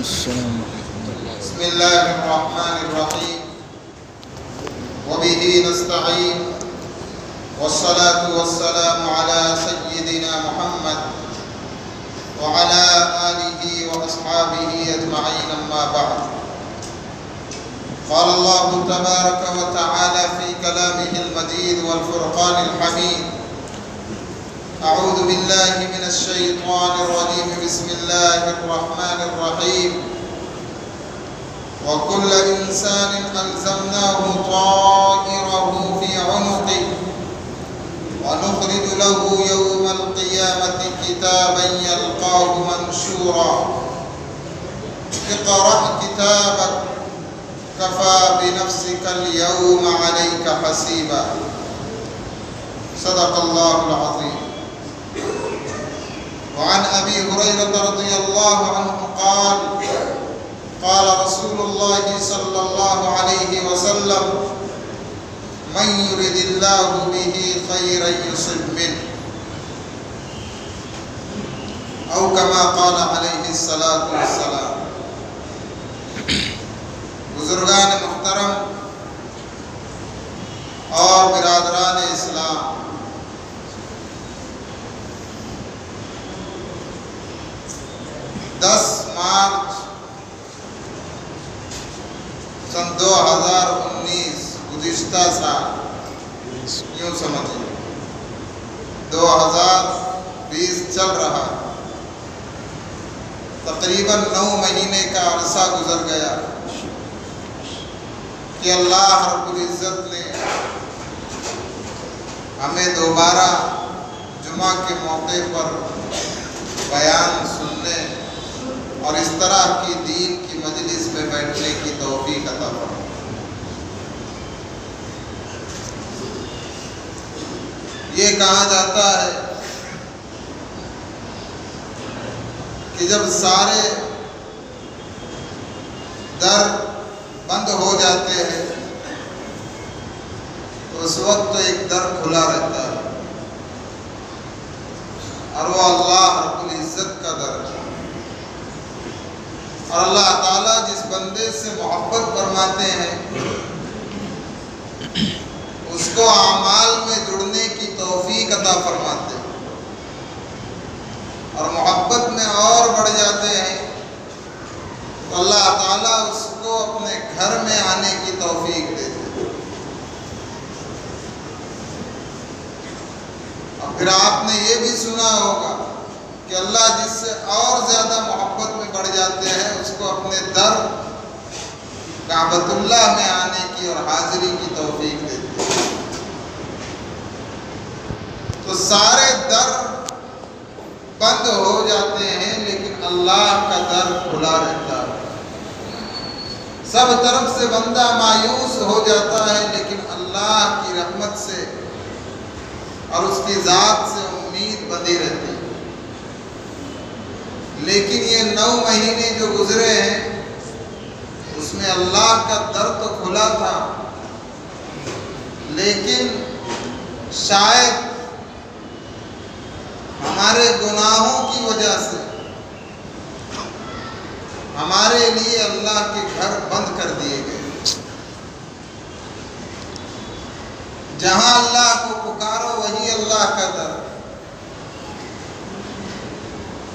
السلام بسم الله الرحمن الرحيم وبه نستعين والصلاة والسلام على سيدنا محمد وعلى آله وأصحابه أجمعين أما بعد قال الله تبارك وتعالى في كلامه المجيد والفرقان الحميد أعوذ بالله من الشيطان الرجيم بسم الله الرحمن الرحيم وكل إنسان ألزمناه طائره في عنقه ونخرج له يوم القيامة كتابا يلقاه منشورا اقرأ كتابك كفى بنفسك اليوم عليك حسيبا صدق الله العظيم وعن أبي هريرة رضي الله عنه قال قال رسول الله صلى الله عليه وسلم من يرد الله به خيرا يصب منه أو كما قال عليه الصلاة والسلام. بزرگان محترم اور برادران اسلام، 10 مارچ سن 2019 گزشتہ سال، یوں سمجھیں 2020 چل رہا، تقریباً 9 مہینے کا عرصہ گزر گیا کہ اللہ رب العزت نے ہمیں دوبارہ جمعہ کے موقع پر بیان سننے اور اس طرح کی دین کی مجلس میں بیٹھنے کی توفیق عطا فرمائے۔ یہ کہا جاتا ہے کہ جب سارے در بند ہو جاتے ہیں تو اس وقت ایک در کھلا رہتا ہے اور وہ اللہ رب العزت کا در ہے، اور اللہ تعالیٰ جس بندے سے محبت فرماتے ہیں اس کو اعمال میں جڑنے کی توفیق عطا فرماتے ہیں، اور محبت میں اور بڑھ جاتے ہیں تو اللہ تعالیٰ اس کو اپنے گھر میں آنے کی توفیق دیتے ہیں۔ اور پھر آپ نے یہ بھی سنا ہوگا کہ اللہ جس سے اور زیادہ محبت میں بڑھ جاتے ہیں اس کو اپنے در کعبۃ اللہ میں آنے کی اور حاضری کی توفیق دیتے ہیں۔ تو سارے در بند ہو جاتے ہیں لیکن اللہ کا در کھلا رہتا ہے۔ سب طرف سے بندہ مایوس ہو جاتا ہے لیکن اللہ کی رحمت سے اور اس کی ذات سے امید بندھی رہتی ہے۔ لیکن یہ 9 مہینے جو گزرے ہیں اس میں اللہ کا در تو کھلا تھا، لیکن شاید ہمارے گناہوں کی وجہ سے ہمارے لیے اللہ کے گھر بند کر دیے گئے۔ جہاں اللہ کو پکارو وہی اللہ کا در،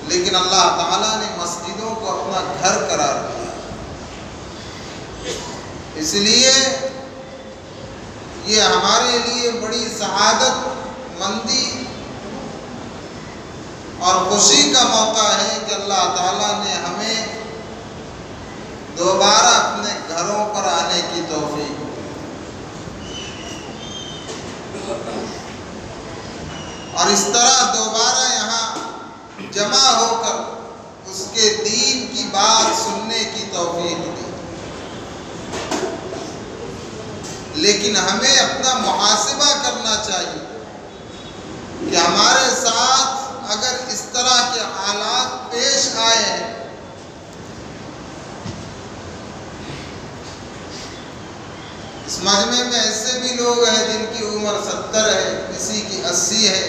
لیکن اللہ تعالیٰ نے مسجدوں کو اپنا گھر قرار دیا، اس لیے یہ ہمارے لیے بڑی سعادت مندی اور خوشی کا موقع ہے کہ اللہ تعالیٰ نے ہمیں دوبارہ اپنے گھروں پر آنے کی توفیق دی۔ اور اس طرح دوبارہ یہاں جمع ہو کر اس کے دین کی بات سننے کی توفیق دی۔ لیکن ہمیں اپنا محاسبہ کرنا چاہیے کہ ہمارے ساتھ اگر اس طرح کے حالات پیش آئے ہیں اس مجمع میں ایسے بھی لوگ ہیں جن کی عمر 70 ہے، کسی کی 80 ہے،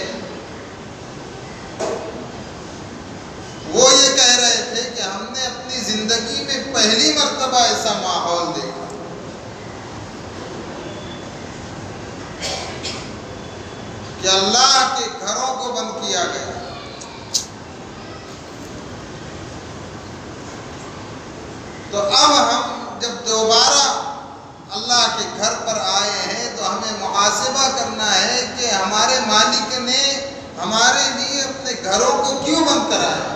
وہ یہ کہہ رہے تھے کہ ہم نے اپنی زندگی پہلی مرتبہ ایسا ماحول دیکھا کہ اللہ کے گھروں کو بند کیا گیا. تو اب ہم جب دوبارہ اللہ کے گھر پر آئے ہیں تو ہمیں محاسبہ کرنا ہے کہ ہمارے مالک نے ہمارے لیے اپنے گھروں کو کیوں بند کرایا.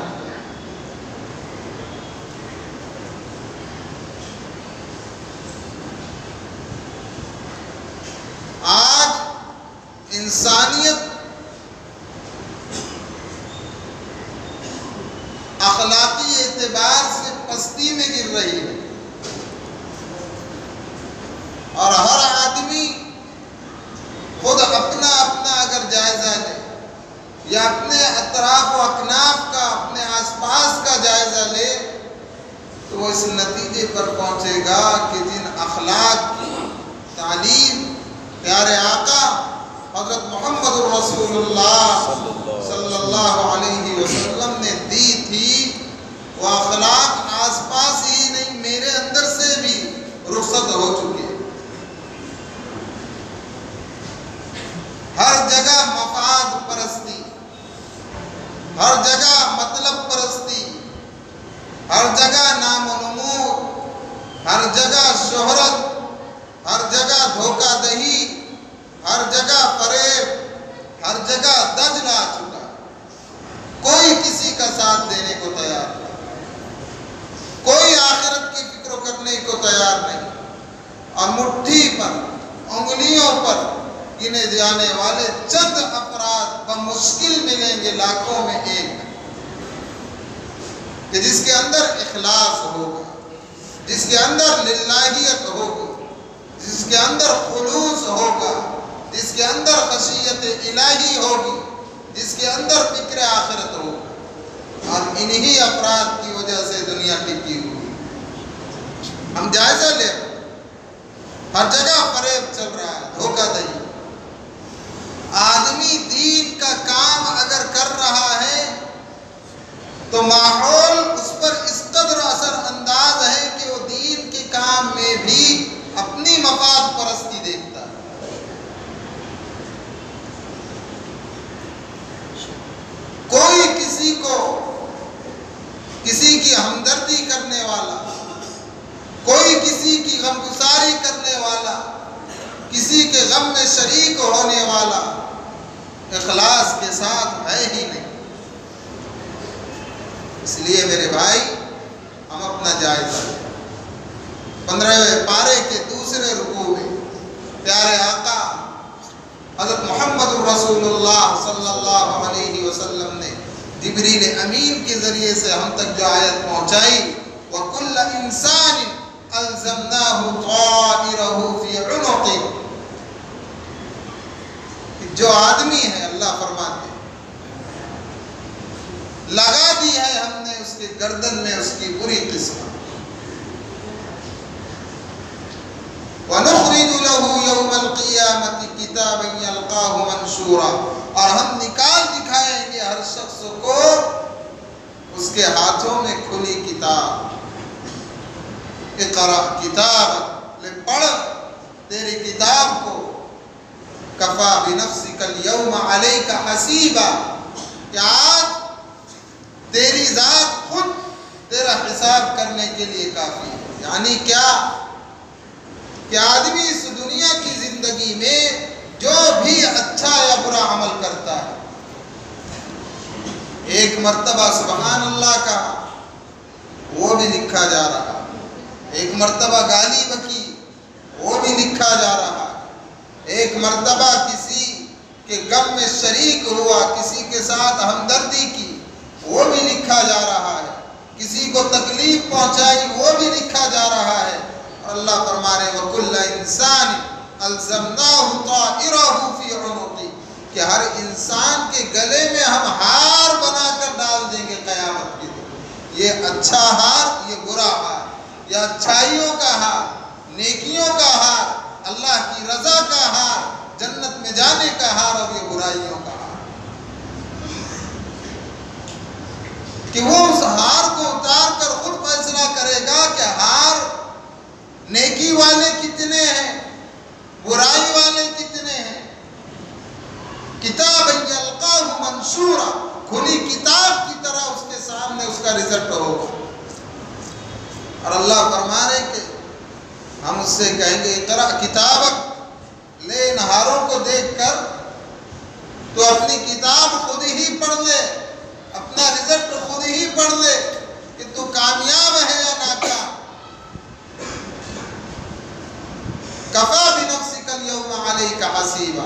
آج انسانیت اخلاقی اعتبار سے پستی میں گر رہی ہے اور ہر آدمی خود اپنا اگر جائزہ لے یا اپنے اطراف و اکناف کا اپنے آس پاس کا جائزہ لے تو وہ اس نتیجے پر پہنچے گا کہ جن اخلاق کی تعلیم پیارے آقا حضرت محمد رسول اللہ صلی اللہ علیہ وسلم نے دی تھی وہ اخلاق آس پاس ہی نہیں میرے اندر سے بھی رخصت ہو چکے. ہر جگہ مفاد پرستی، ہر جگہ مطلب پرستی، ہر جگہ نام و نمود، ہر جگہ شہرت، ہر جگہ دھوکہ دہی، ہر جگہ فریب، ہر جگہ دجل آ چکا. کوئی کسی کا ساتھ دینے کو تیار نہیں، کوئی آخرت کی فکر کرنے کو تیار نہیں، اور مٹھی پر انگلیوں پر گنے جانے والے چند افراد بمشکل ملیں گے لاکھوں میں ایک کہ جس کے اندر اخلاص ہوگا، جس کے اندر للہیت ہوگی، جس کے اندر خلوص ہوگا، جس کے اندر خشیت الہی ہوگی، جس کے اندر فکر آخرت ہوگی. اور انہی افراد کی وجہ سے دنیا ٹکی ہوئی. ہم جائزہ لیں، ہر جگہ فریب چل رہا ہے، دھوکہ دہی. آدمی دین کا کام اگر کر رہا ہے تو ماحول اس پر اس قدر اثر انداز ہے کہ وہ دین کے کام میں بھی اپنی مفاد پرستی دیکھتا ہے. کوئی کسی کو کسی کی ہمدردی کرنے والا، کوئی کسی کی غمگساری کرنے والا، کسی کے غم میں شریک ہونے والا اخلاص کے ساتھ ہے ہی نہیں. اس لیے میرے بھائی ہم اپنا جائزہ لیں. 15ویں پارے کے دوسرے رکوع میں پیارے آقا حضرت محمد رسول اللہ صلی اللہ علیہ وسلم نے جبریل امین کے ذریعے سے ہم تک جو آیت پہنچائی وَكُلَّ إِنسَانٍ أَلْزَمْنَاهُ طَائِرَهُ فِي عُنُقِهِ، جو آدمی ہے اللہ فرماتے لگا دی ہے ہم نے اس کے گردن میں اس کی بری قسمت. وَنُخْرِجُ لَهُ يَوْمَ الْقِيَامَةِ كِتَابًا يَلْقَاهُ مَنْشُورًا، اور ہم نکال دکھائیں گے ہر شخص کو اس کے ہاتھوں میں کھلی کتاب. اقرأ کتاب، لے پڑھ تیری کتاب کو. کفا بنفسک اليوم علیک حسیبا، کہ آج تیری ذات خود تیرا حساب کرنے کے لیے کافی ہے. یعنی کیا کہ آدمی اس دنیا کی زندگی میں جو بھی اچھا یا برا عمل کرتا ہے، ایک مرتبہ سبحان اللہ کہا وہ بھی لکھا جا رہا، ایک مرتبہ گالی بکی وہ بھی لکھا جا رہا، ایک مرتبہ کسی کے غم میں شریک ہوا، کسی کے ساتھ ہمدردی کی وہ بھی لکھا جا رہا ہے، کسی کو تکلیف پہنچائی وہ بھی لکھا جا رہا ہے. اور اللہ فرما رہے وَكُلَّ إِنسَانٍ أَلْزَمْنَاهُ طَائِرَهُ فِي عُنُقِهِ، کہ ہر انسان کے گلے میں ہم ہار بنا کر ڈال دیں گے قیامت کے دن. یہ اچھا ہار، یہ برا ہار، یہ اچھائیوں کا ہار، نیکیوں کا ہار، اللہ کی رضا کا ہار، جنت میں جانے کا ہار، اور یہ برائیوں کا ہار. کہ وہ اس ہار کو اتار کر خود فیصلہ کرے گا کہ نیکی والے کتنے ہیں، برائی والے کتنے ہیں. کتاب یلقاہ منشورا، کھلی کتاب کی طرح اس کے سامنے اس کا رزلٹ ہوگا. اور اللہ فرما رہے کہ ہم اس سے کہیں گے اقرا کتابک، لے ان ہاروں کو دیکھ کر تو اپنی کتاب خود ہی پڑھ لے، اپنا رزلٹ خود ہی پڑھ لے کہ تو کامیاب ہے یا ناکام. کفا بنفسک اليوم علیک حسیبا،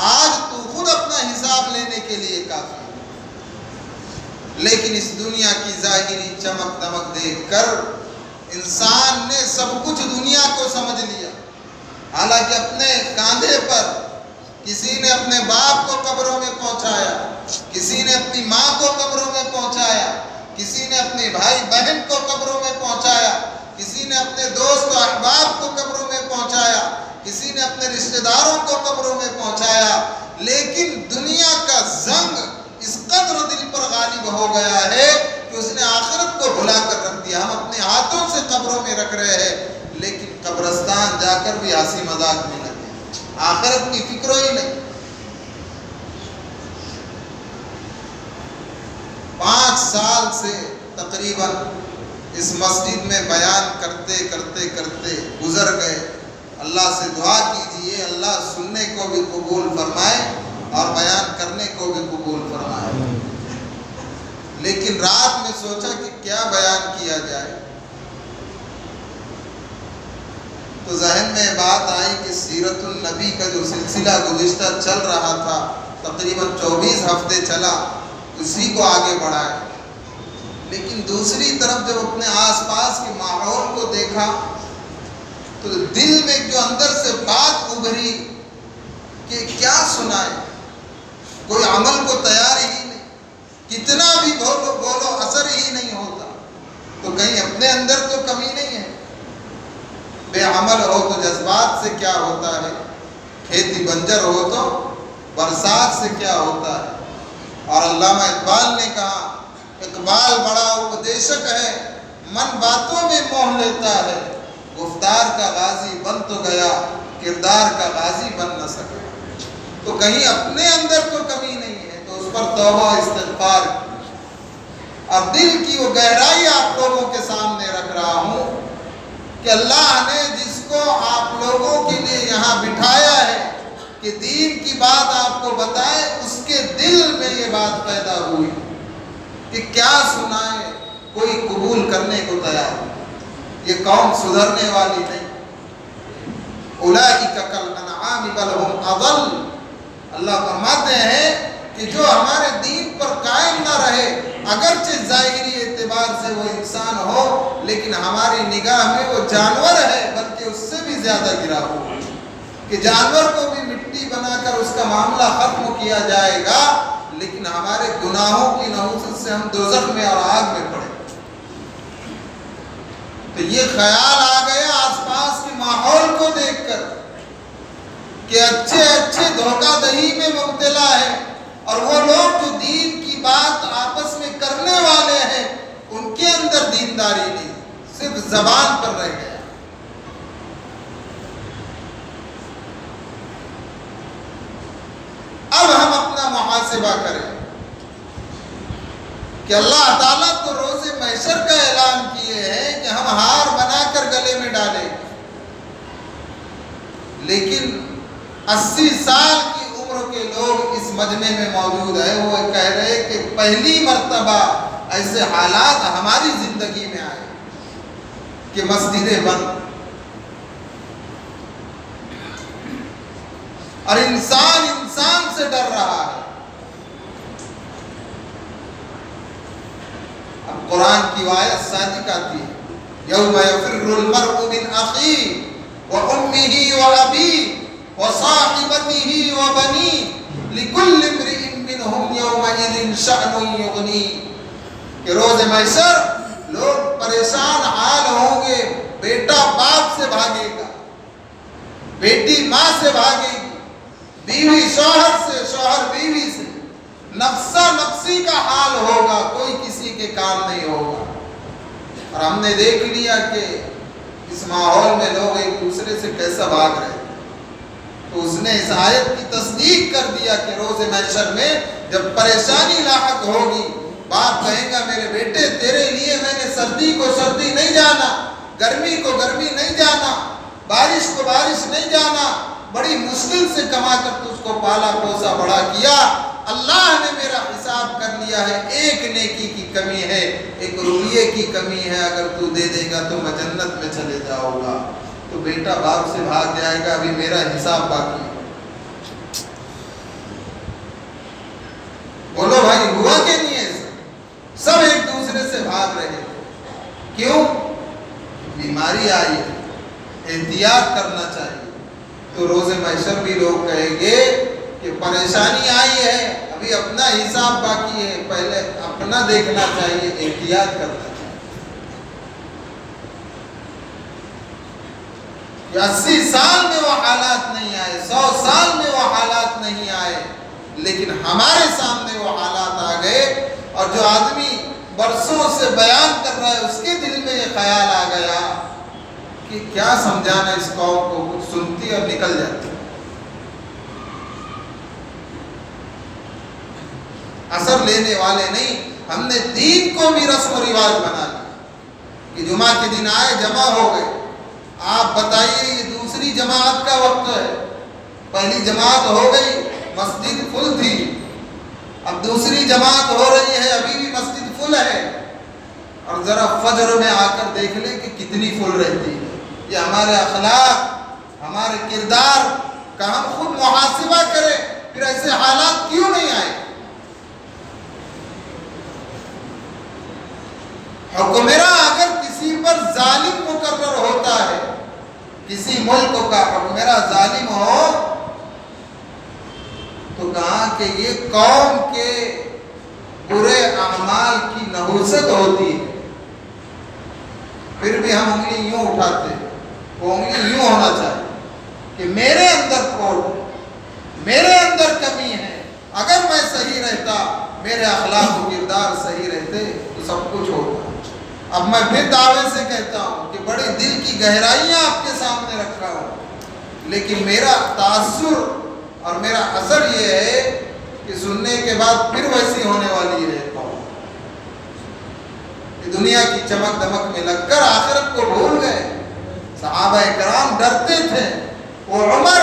آج تو خود اپنا حساب لینے کے لیے کافی. لیکن اس دنیا کی ظاہری چمک دمک دیکھ کر انسان نے سب کچھ دنیا کو سمجھ لیا. حالانکہ اپنے کاندھے پر کسی نے اپنے باپ کو قبروں میں پہنچایا، کسی نے اپنی ماں کو قبروں میں پہنچایا، کسی نے اپنے بھائی بہن کو قبروں میں پہنچایا، کسی نے اپنے دوست و احباب کو قبروں میں پہنچایا، کسی نے اپنے رشتہ داروں کو قبروں میں پہنچایا. لیکن دنیا کا زنگ اس قدر دل پر غالب ہو گیا ہے کہ اس نے آخرت کو بھلا کر رکھ دیا. ہم اپنے ہاتھوں سے قبروں میں رکھ رہے ہیں، لیکن قبرستان جا کر بھی ہنسی مذاق میں لگے، آخرت کی فکر ہی نہیں. 5 سال سے تقریباً اس مسجد میں بیان کرتے کرتے کرتے گزر گئے. اللہ سے دعا کیجئے اللہ سننے کو بھی قبول فرمائے اور بیان کرنے کو بھی قبول فرمائے. لیکن رات میں سوچا کہ کیا بیان کیا جائے، تو ذہن میں بات آئی کہ سیرت النبی کا جو سلسلہ گزشتہ چل رہا تھا، تقریباً 24 ہفتے چلا، اسی کو آگے بڑھائے. لیکن دوسری طرف جب اپنے آس پاس کے ماحول کو دیکھا تو دل میں جو اندر سے بات ابھری کہ کیا سنائے، کوئی عمل کو تیار ہی نہیں، کتنا بھی بولو اثر ہی نہیں ہوتا. تو کہیں اپنے اندر تو کمی نہیں ہے؟ بے عمل ہو تو جذبات سے کیا ہوتا ہے، کھیتی بنجر ہو تو برسات سے کیا ہوتا ہے. اور علامہ اقبال نے کہا، اقبال بڑا اپدیشک ہے، من باتوں میں موہ لیتا ہے، گفتار کا غازی بن تو گیا، کردار کا غازی بن نہ سکا. تو کہیں اپنے اندر تو کمی نہیں ہے، تو اس پر توبہ استغفار. اب دل کی وہ گہرائی آپ لوگوں کے سامنے رکھ رہا ہوں کہ اللہ نے جس کو آپ لوگوں کے لیے یہاں بٹھایا ہے کہ دین کی بات آپ کو بتائے، اس کے دل میں یہ بات پیدا ہوئی کہ کیا سنائے، کوئی قبول کرنے کو تیار. یہ قوم سدھرنے والی نہیں. اولئک کالانعام بل ہم اضل. اللہ فرماتے ہیں کہ جو ہمارے دین پر قائم نہ رہے، اگرچہ ظاہری اعتبار سے وہ انسان ہو، لیکن ہماری نگاہ میں وہ جانور ہے، بلکہ اس سے بھی زیادہ گرا ہوا کہ جانور کو بھی مٹی بنا کر اس کا معاملہ ختم کیا جائے گا، لیکن ہمارے گناہوں کی نحوست سے ہم دوزخ میں اور آگ میں پڑے. تو یہ خیال آ گیا آس پاس کے ماحول کو دیکھ کر کہ اچھے اچھے دھوکہ دہی میں مبتلا ہے، اور وہ لوگ جو دین کی بات آپس میں کرنے والے ہیں ان کے اندر دینداری نہیں، صرف زبان پر رہ گیا. اب ہم اپنا محاسبہ کریں کہ اللہ تعالیٰ تو روز محشر کا اعلان کیے ہیں کہ ہم ہار بنا کر گلے میں ڈالیں، لیکن 80 سال کی عمر کے لوگ اس مجمع میں موجود ہیں. وہ کہہ رہے کہ پہلی مرتبہ ایسے حالات ہماری زندگی میں آئے کہ مسجدیں بند اور انسان سے ڈر رہا ہے. اب قرآن کی آیت صادق آتی ہے، یوم یفر المرء من اخیہ وامہ وابیہ وصاحبتہ وبنیہ لکل امرئ منہم یومئذ شأن یغنیہ. کہ روز محشر لوگ پریشان حال ہوں گے. بیٹا باپ سے بھاگے گا، بیٹی ماں سے بھاگے گی، بیوی شوہر سے، شوہر بیوی سے. نفسا نفسی کا حال ہوگا، کوئی کسی کے کام نہیں ہوگا. اور ہم نے دیکھ لیا کہ اس ماحول میں لوگ ایک دوسرے سے کیسا بھاگ رہے ہیں۔ تو اس نے اس آیت کی تصدیق کر دیا کہ روز محشر میں جب پریشانی لاحق ہوگی، باپ کہے گا میرے بیٹے تیرے لیے میں نے سردی کو سردی نہیں جانا، گرمی کو گرمی نہیں جانا، بارش کو بارش نہیں جانا، بڑی مشکل سے کما کر تجھ کو پالا پوسا بڑا کیا، اللہ نے میرا حساب کر لیا ہے، ایک نیکی کی کمی ہے، ایک رویے کی کمی ہے، اگر تو دے دے گا تو میں جنت میں چلے جاؤں گا۔ تو بیٹا باپ سے بھاگ جائے گا، ابھی میرا حساب باقی ہے۔ بولو بھائی ہوا کہ نہیں ہے؟ سب ایک دوسرے سے بھاگ رہے تھے، کیوں؟ بیماری آئی ہے، احتیاط کرنا چاہیے۔ تو روز محشر بھی لوگ کہیں گے کہ پریشانی آئی ہے، ابھی اپنا حساب باقی ہے، پہلے اپنا دیکھنا چاہیے، احتیاط کرنا چاہیے۔ 80 سال میں وہ حالات نہیں آئے، 100 سال میں وہ حالات نہیں آئے، لیکن ہمارے سامنے وہ حالات آ گئے، اور جو آدمی برسوں سے بیان کر رہا ہے اس کے دل میں یہ خیال آ گیا کہ کیا سمجھانا اس قوم کو، کچھ سنتی اور نکل جاتی۔ اثر لینے والے نہیں، ہم نے دین کو بھی رسم و رواج بنا لیا کہ جمعہ کے دن آئے جمع ہو گئے۔ آپ بتائیے یہ دوسری جماعت کا وقت ہے، پہلی جماعت ہو گئی، مسجد فل تھی، اب دوسری جماعت ہو رہی ہے، ابھی بھی مسجد فل ہے، اور ذرا فجر میں آ کر دیکھ لیں کہ کتنی فل رہتی ہے۔ یہ ہمارے اخلاق، ہمارے کردار کا ہم خود محاسبہ کریں، پھر ایسے حالات کیوں نہیں آئے؟ حکمراں اگر کسی پر ظالم مقرر ہوتا ہے، کسی ملک کا حکمراں ظالم ہو، تو کہا کہ یہ قوم کے برے اعمال کی نحوست ہوتی ہے، پھر بھی ہم انگلی یوں اٹھاتے ہیں، وہ انگلی یوں ہونا چاہیے کہ میرے اندر کھوٹ ہے، میرے اندر کمی ہے، اگر میں صحیح رہتا، میرے اخلاق و کردار صحیح رہتے تو سب کچھ ہوتا۔ اب میں پھر دعوے سے کہتا ہوں کہ بڑے دل کی گہرائیاں آپ کے سامنے رکھا ہوں، لیکن میرا تاثر اور میرا اثر یہ ہے کہ سننے کے بعد پھر ویسی ہونے والی ہے قوم، کہ دنیا کی چمک دمک میں لگ کر آخرت کو بھول گئے۔ صحابہ کرام ڈرتے تھے، وہ عمر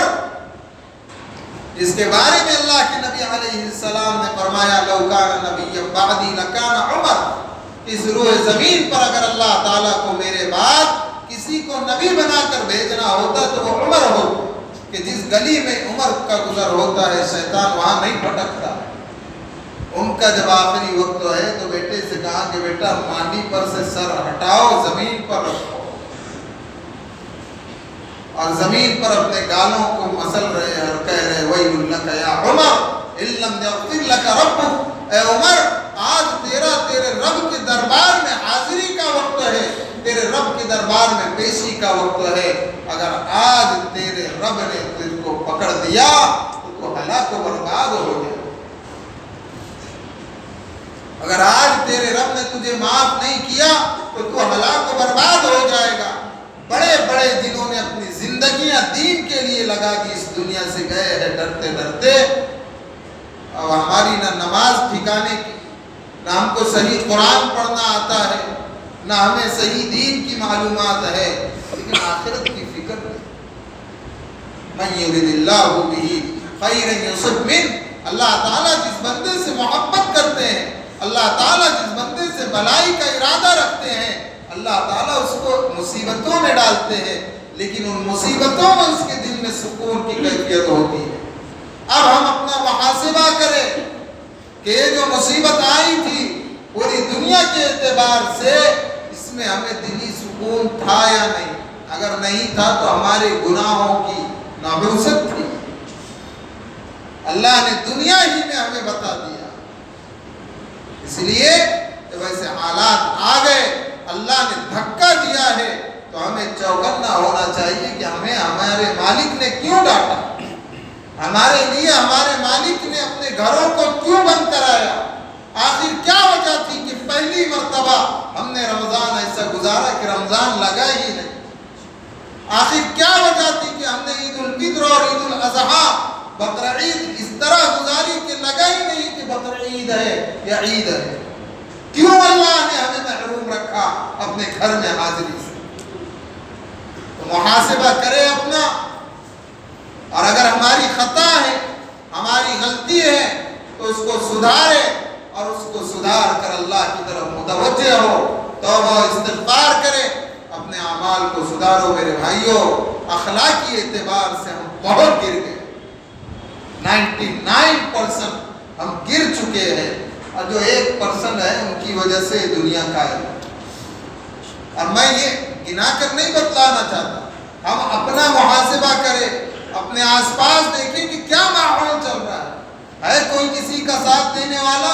جس کے بارے میں اللہ کے نبی علیہ السلام نے فرمایا لو کان نبی بعدی لکان عمر، اس روح زمین پر اگر اللہ تعالیٰ کو میرے بعد کسی کو نبی بنا کر بھیجنا ہوتا تو وہ عمر ہوتا، کہ جس گلی میں عمر کا گزر ہوتا ہے شیطان وہاں نہیں پھٹکتا۔ ان کا جب آخری وقت ہے تو بیٹے سے کہا کہ بیٹا ماندی پر سے سر ہٹاؤ، زمین پر رکھو، اور زمین پر اپنے گالوں کو مسل رہے ہیں اور کہہ رہے وَيْلٌ لَكَ يَا عُمَرْ إِن لَّمْ يَغْفِرْ لَكَ رَبُّكَ، اے عمر آج تیرے رب کے دربار میں حاضری کا وقت ہے، تیرے رب کے دربار میں پیشی کا وقت ہے، اگر آج تیرے رب نے تجھ کو پکڑ دیا تو تو ہلاک و برباد ہو جائے، اگر آج تیرے رب نے تجھے معاف نہیں کیا تو تو ہلاک و برباد ہو جائے گا۔ بڑے بڑے جنہوں نے اپنی زندگیاں دین کے لیے لگا دی اس دنیا سے گئے ہیں ڈرتے ڈرتے، اور ہماری نہ نماز ٹھکانے کی، نہ ہم کو صحیح قرآن پڑھنا آتا ہے، نہ ہمیں صحیح دین کی معلومات ہے، لیکن آخرت کی فکر نہیں۔ من یرد اللہ بہ خیرا یصب منہ، اللہ تعالیٰ جس بندے سے محبت کرتے ہیں، اللہ تعالیٰ جس بندے سے بھلائی کا ارادہ رکھتے ہیں، اللہ تعالیٰ اس کو مصیبتوں میں ڈالتے ہیں، لیکن ان مصیبتوں میں اس کے دل میں سکون کی کیفیت ہوتی ہے۔ اب ہم اپنا محاسبہ کریں کہ یہ جو مصیبت آئی تھی پوری دنیا کے اعتبار سے اس میں ہمیں دلی سکون تھا یا نہیں؟ اگر نہیں تھا تو ہمارے گناہوں کی نحوست تھی، اللہ نے دنیا ہی میں ہمیں بتا دیا۔ اس لیے جب ایسے حالات آ گئے، اللہ نے دھکا دیا ہے، تو ہمیں چوکنا ہونا چاہیے کہ ہمیں ہمارے مالک نے کیوں ڈانٹا، ہمارے لیے ہمارے مالک نے اپنے گھروں کو کیوں بند کرایا، آخر کیا وجہ تھی کہ پہلی مرتبہ ہم نے رمضان ایسا گزارا کہ رمضان لگا ہی نہیں۔ آخر کیا وجہ تھی کہ ہم نے عید الفطر اور عید الاضحیٰ بقر عید اس طرح گزاری کہ لگا ہی نہیں کہ بقر عید ہے یا عید ہے؟ کیوں اللہ نے ہمیں محروم رکھا اپنے گھر میں حاضری سے؟ تو محاسبہ کرے اپنا، اور اگر ہماری خطا ہے، ہماری غلطی ہے تو اس کو سدھارے، اور اس کو سدھار کر اللہ کی طرف متوجہ ہو، توبہ استغفار کرے، اپنے اعمال کو سدھارو میرے بھائیوں۔ اخلاقی اعتبار سے ہم بہت گر گئے، 99% ہم گر چکے ہیں، اور جو 1% ہے ان کی وجہ سے دنیا قائم ہے۔ اور میں یہ گنا کر نہیں بتلانا چاہتا، ہم اپنا محاسبہ کریں، اپنے آس پاس دیکھیں کہ کیا ماحول چل رہا ہے کوئی کسی کا ساتھ دینے والا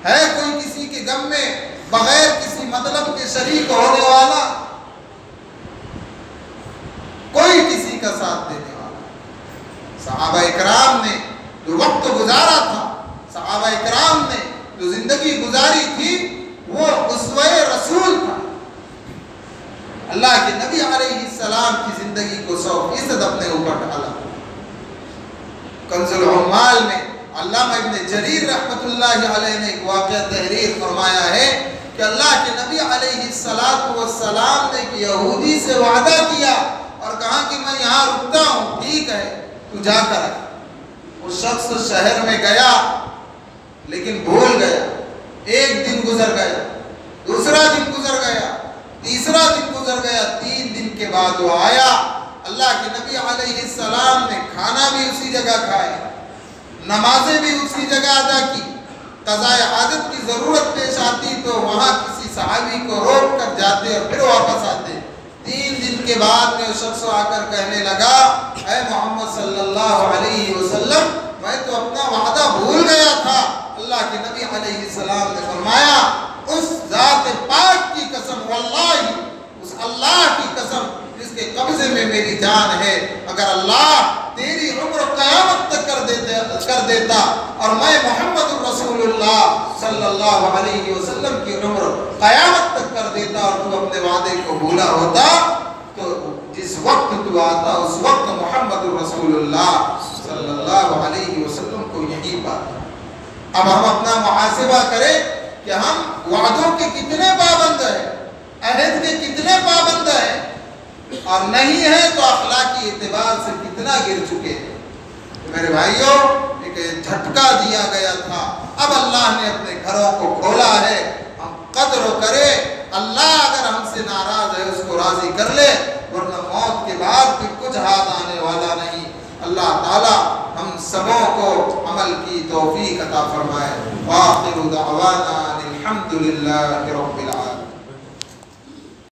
ہے؟ کوئی کسی کے غم میں بغیر کسی مطلب کے شریک ہونے والا؟ کوئی کسی کا ساتھ دینے والا؟ صحابہ اکرام نے جو وقت گزارا تھا، صحابہ اکرام نے جو زندگی گزاری تھی، وہ اسوہ رسول تھا۔ اللہ کے نبی علیہ السلام کی زندگی کو 100% اپنے اوپر ڈالا۔ کنز العمال میں علامہ ابن جریر رحمت اللہ علیہ نے ایک واقعہ تحریر فرمایا ہے کہ اللہ کے نبی علیہ السلام نے ایک یہودی سے وعدہ کیا اور کہا کہ میں یہاں رکتا ہوں، ٹھیک ہے تو جا کر آ۔ وہ شخص شہر میں گیا لیکن بھول گیا، ایک دن گزر گیا، دوسرا دن گزر گیا، تیسرا دن گزر گیا، 3 دن کے بعد وہ آیا۔ اللہ کے نبی علیہ السلام نے کھانا بھی اسی جگہ کھائے، نمازیں بھی اسی جگہ ادا کی، قضاء حاجت کی ضرورت پیش آتی تو وہاں کسی صحابی کو روک کر جاتے اور پھر واپس آتے۔ 3 دن کے بعد میں اس شخص آ کر کہنے لگا، اے محمد صلی اللہ علیہ وسلم، میں تو اپنا وعدہ بھول گیا تھا۔ اللہ کے نبی علیہ السلام نے فرمایا، اس ذات پاک کی قسم، واللہ اس اللہ کی قسم جس کے قبضے میں میری جان ہے، اگر اللہ تیری عمر قیامت تک کر دیتا اور میں محمد الرسول اللہ صلی اللہ علیہ وسلم کی عمر قیامت تک کر دیتا اور تو اپنے وعدے کو بھولا ہوتا، تو جس وقت تو آتا اس وقت محمد الرسول اللہ صلی اللہ علیہ وسلم کو یہی پاتا۔ اب ہم اپنا محاسبہ کریں کہ ہم وعدوں کے کتنے پابند ہیں، عہد کے کتنے پابند ہیں، اور نہیں ہے تو اخلاقی اعتبار سے کتنا گر چکے ہیں۔ میرے بھائیوں، ایک جھٹکا دیا گیا تھا، اب اللہ نے اپنے گھروں کو کھولا ہے، ہم قدر کرے۔ اللہ اگر ہم سے ناراض ہے اس کو راضی کر لے، ورنہ موت کے بعد بھی کچھ ہاتھ آنے والا نہیں۔ اللہ تعالی ہم سبوں کو عمل کی توفیق عطا فرمائے۔ وآخر دعوانا الحمدللہ رب